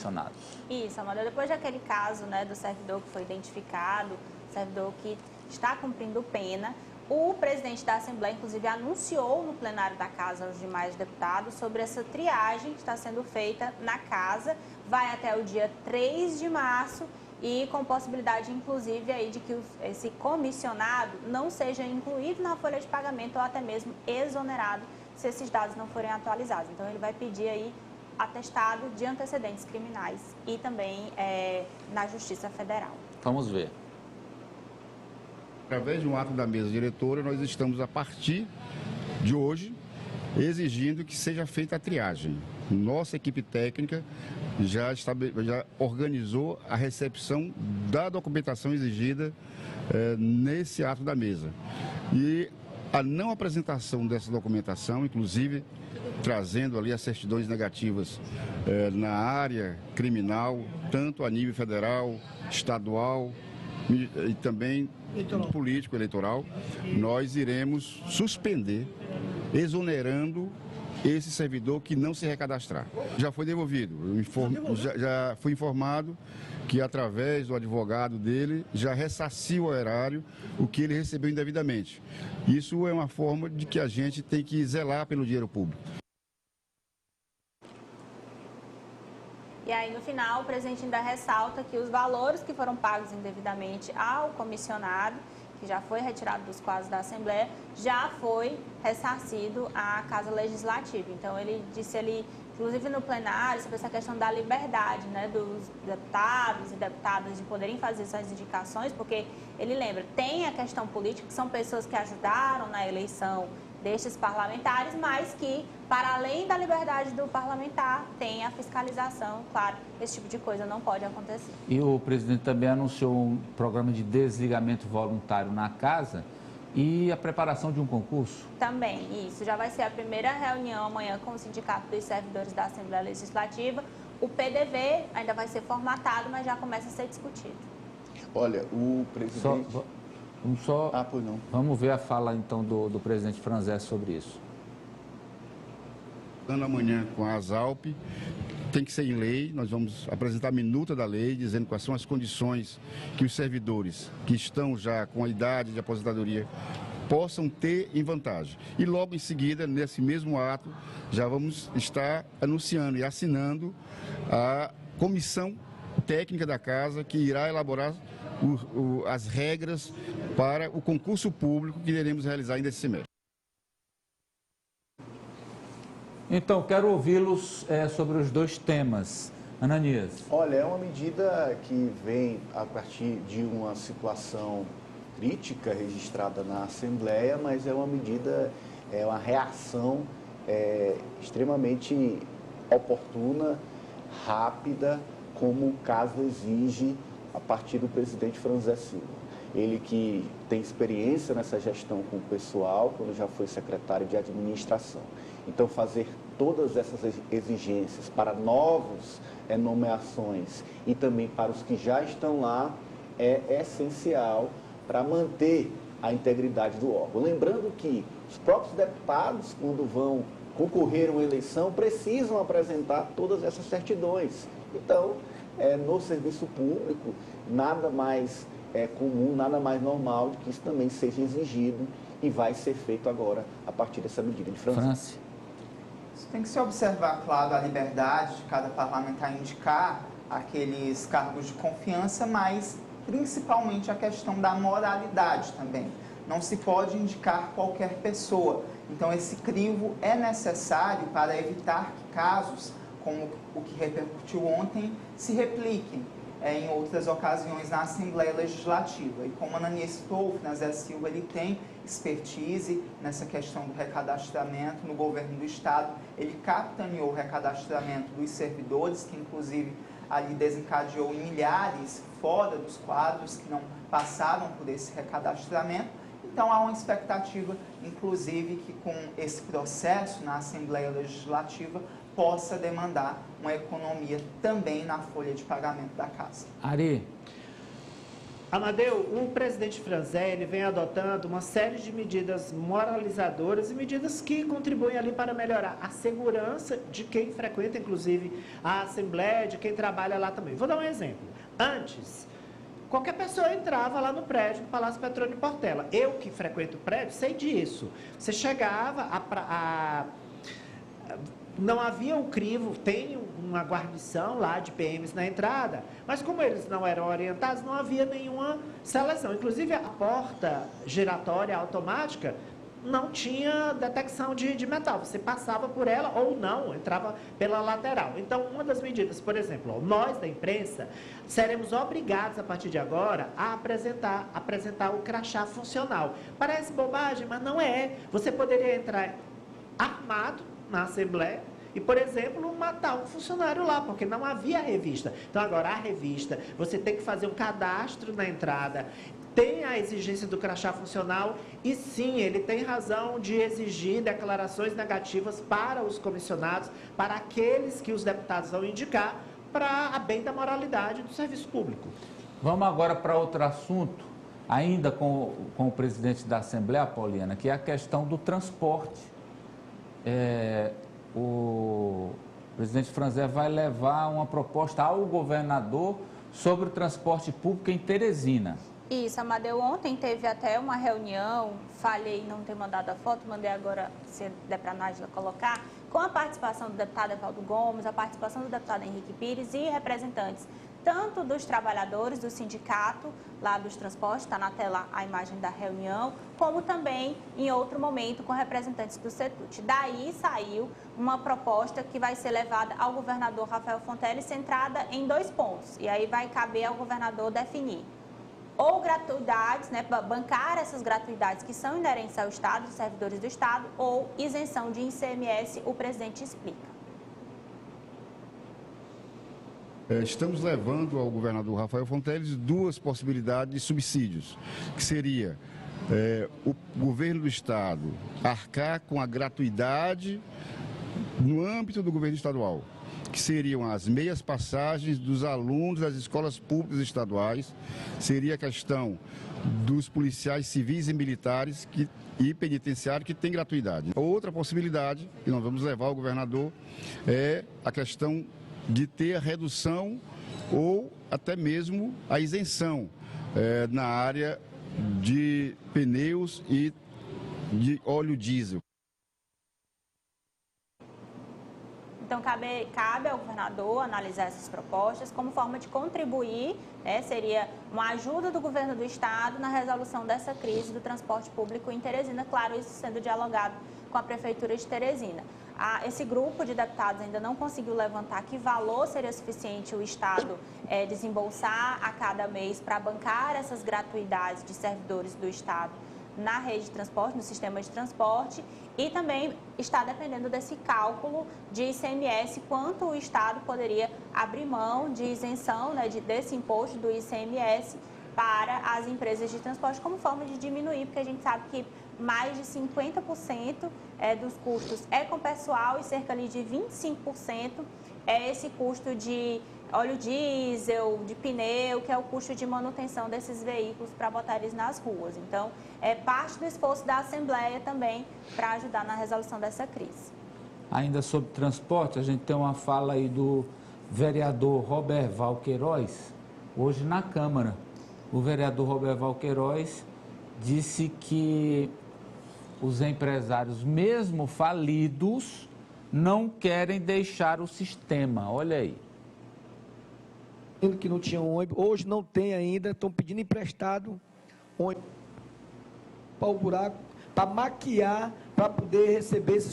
comissionados. Isso, Amanda, depois daquele caso, né, do servidor que foi identificado, servidor que está cumprindo pena, o presidente da Assembleia, inclusive, anunciou no plenário da Casa aos demais deputados sobre essa triagem que está sendo feita na Casa, vai até o dia 3 de março e com possibilidade, inclusive, aí de que esse comissionado não seja incluído na folha de pagamento ou até mesmo exonerado se esses dados não forem atualizados. Então, ele vai pedir aí atestado de antecedentes criminais e também na Justiça Federal. Vamos ver. Através de um ato da mesa diretora, nós estamos, a partir de hoje, exigindo que seja feita a triagem. Nossa equipe técnica já organizou a recepção da documentação exigida nesse ato da mesa. E a não apresentação dessa documentação, inclusive trazendo ali as certidões negativas na área criminal, tanto a nível federal, estadual e também político, eleitoral, nós iremos suspender, exonerando esse servidor que não se recadastrar. Já foi devolvido, já fui informado que através do advogado dele já ressarciu o erário o que ele recebeu indevidamente. Isso é uma forma de que a gente tem que zelar pelo dinheiro público. E aí, no final, o presidente ainda ressalta que os valores que foram pagos indevidamente ao comissionado, que já foi retirado dos quadros da Assembleia, já foi ressarcido à Casa Legislativa. Então, ele disse ali, inclusive no plenário, sobre essa questão da liberdade, né, dos deputados e deputadas de poderem fazer suas indicações, porque ele lembra, tem a questão política, que são pessoas que ajudaram na eleição destes parlamentares, mas que, para além da liberdade do parlamentar, tem a fiscalização. Claro, esse tipo de coisa não pode acontecer. E o presidente também anunciou um programa de desligamento voluntário na Casa e a preparação de um concurso? Também, isso. Já vai ser a primeira reunião amanhã com o Sindicato dos Servidores da Assembleia Legislativa. O PDV ainda vai ser formatado, mas já começa a ser discutido. Olha, o presidente... Pois não. Vamos ver a fala, então, do presidente Franzés sobre isso. Amanhã com a ASALP, tem que ser em lei, nós vamos apresentar a minuta da lei, dizendo quais são as condições que os servidores que estão já com a idade de aposentadoria possam ter em vantagem. E logo em seguida, nesse mesmo ato, já vamos estar anunciando e assinando a comissão técnica da Casa, que irá elaborar as regras para o concurso público que iremos realizar ainda esse semestre. Então, quero ouvi-los sobre os dois temas. Ananias. Olha, é uma medida que vem a partir de uma situação crítica registrada na Assembleia, mas é uma medida, é uma reação extremamente oportuna, rápida, como o caso exige a partir do presidente Franzés Silva. Ele que tem experiência nessa gestão com o pessoal, quando já foi secretário de administração. Então, fazer todas essas exigências para novas nomeações e também para os que já estão lá é essencial para manter a integridade do órgão. Lembrando que os próprios deputados, quando vão concorrer a uma eleição, precisam apresentar todas essas certidões. Então, no serviço público, nada mais comum, nada mais normal de que isso também seja exigido e vai ser feito agora a partir dessa medida de França. Isso tem que se observar, claro, a liberdade de cada parlamentar indicar aqueles cargos de confiança, mas principalmente a questão da moralidade também. Não se pode indicar qualquer pessoa. Então, esse crivo é necessário para evitar que casos como o que repercutiu ontem, se repliquem em outras ocasiões na Assembleia Legislativa. E como a Ananias citou, o Franzés Silva ele tem expertise nessa questão do recadastramento no governo do Estado. Ele capitaneou o recadastramento dos servidores, que inclusive ali desencadeou milhares fora dos quadros que não passaram por esse recadastramento. Então, há uma expectativa, inclusive, que com esse processo na Assembleia Legislativa possa demandar uma economia também na folha de pagamento da Casa. Ari. Amadeu, o presidente Franzé, ele vem adotando uma série de medidas moralizadoras e medidas que contribuem ali para melhorar a segurança de quem frequenta, inclusive, a Assembleia, de quem trabalha lá também. Vou dar um exemplo. Antes, qualquer pessoa entrava lá no prédio do Palácio Petrônio Portela. Eu, que frequento o prédio, sei disso. Você chegava não havia o crivo, tem uma guarnição lá de PMs na entrada, mas como eles não eram orientados, não havia nenhuma seleção. Inclusive, a porta giratória automática não tinha detecção de metal. Você passava por ela ou não, entrava pela lateral. Então, uma das medidas, por exemplo, nós da imprensa seremos obrigados, a partir de agora, a apresentar o crachá funcional. Parece bobagem, mas não é. Você poderia entrar armado na Assembleia e, por exemplo, matar um funcionário lá, porque não havia revista. Então, agora, a revista, você tem que fazer um cadastro na entrada, tem a exigência do crachá funcional e, sim, ele tem razão de exigir declarações negativas para os comissionados, para aqueles que os deputados vão indicar, para a bem da moralidade do serviço público. Vamos agora para outro assunto, ainda com o presidente da Assembleia, Pauliana, que é a questão do transporte. O presidente Franzé vai levar uma proposta ao governador sobre o transporte público em Teresina. Isso, Amadeu, ontem teve até uma reunião, falhei em não ter mandado a foto, mandei agora, se der para a Nájila colocar, com a participação do deputado Evaldo Gomes, a participação do deputado Henrique Pires e representantes tanto dos trabalhadores do sindicato lá dos transportes, está na tela a imagem da reunião, como também em outro momento com representantes do CETUT. Daí saiu uma proposta que vai ser levada ao governador Rafael Fonteles, centrada em 2 pontos, e aí vai caber ao governador definir ou gratuidades, né, bancar essas gratuidades que são inerentes ao Estado, dos servidores do Estado, ou isenção de ICMS, o presidente explica. Estamos levando ao governador Rafael Fonteles 2 possibilidades de subsídios, que seria o governo do Estado arcar com a gratuidade no âmbito do governo estadual, que seriam as meias passagens dos alunos das escolas públicas estaduais, seria a questão dos policiais civis e militares e penitenciários que têm gratuidade. Outra possibilidade que nós vamos levar ao governador é a questão de ter a redução ou até mesmo a isenção na área de pneus e de óleo diesel. Então, cabe ao governador analisar essas propostas como forma de contribuir, né, seria uma ajuda do governo do Estado na resolução dessa crise do transporte público em Teresina, claro, isso sendo dialogado com a Prefeitura de Teresina. Esse grupo de deputados ainda não conseguiu levantar que valor seria suficiente o Estado desembolsar a cada mês para bancar essas gratuidades de servidores do Estado na rede de transporte, no sistema de transporte, e também está dependendo desse cálculo de ICMS, quanto o Estado poderia abrir mão de isenção, né, desse imposto do ICMS para as empresas de transporte, como forma de diminuir, porque a gente sabe que mais de 50% dos custos é com pessoal e cerca ali de 25% é esse custo de óleo diesel, de pneu, que é o custo de manutenção desses veículos para botar eles nas ruas. Então, é parte do esforço da Assembleia também para ajudar na resolução dessa crise. Ainda sobre transporte, a gente tem uma fala aí do vereador Roberval Queiroz, hoje na Câmara. O vereador Roberval Queiroz disse que os empresários, mesmo falidos, não querem deixar o sistema. Olha aí. Que não tinha ônibus, hoje não tem ainda, estão pedindo emprestado ônibus para o buraco, para maquiar, para poder receber esse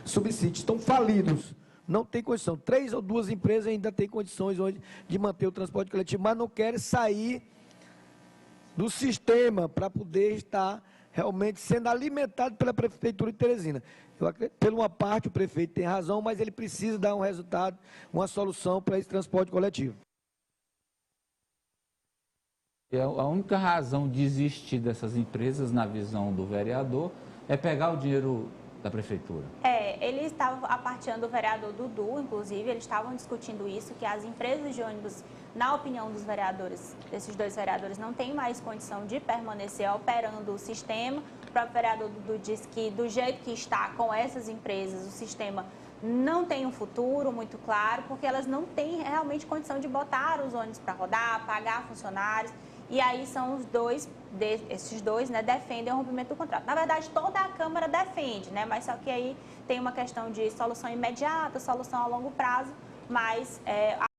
subsídio. Estão falidos, não tem condição. 3 ou 2 empresas ainda têm condições hoje de manter o transporte coletivo, mas não querem sair do sistema para poder estar realmente sendo alimentado pela Prefeitura de Teresina. Eu acredito, por uma parte, o prefeito tem razão, mas ele precisa dar um resultado, uma solução para esse transporte coletivo. A única razão de existir dessas empresas, na visão do vereador, é pegar o dinheiro da prefeitura. ele estava aparteando o vereador Dudu, inclusive, eles estavam discutindo isso, que as empresas de ônibus, na opinião dos vereadores, desses dois vereadores, não têm mais condição de permanecer operando o sistema. O próprio vereador Dudu disse que, do jeito que está com essas empresas, o sistema não tem um futuro muito claro, porque elas não têm realmente condição de botar os ônibus para rodar, pagar funcionários. E aí são esses dois, né, defendem o rompimento do contrato. Na verdade, toda a Câmara defende, né, mas só que aí tem uma questão de solução imediata, solução a longo prazo, mas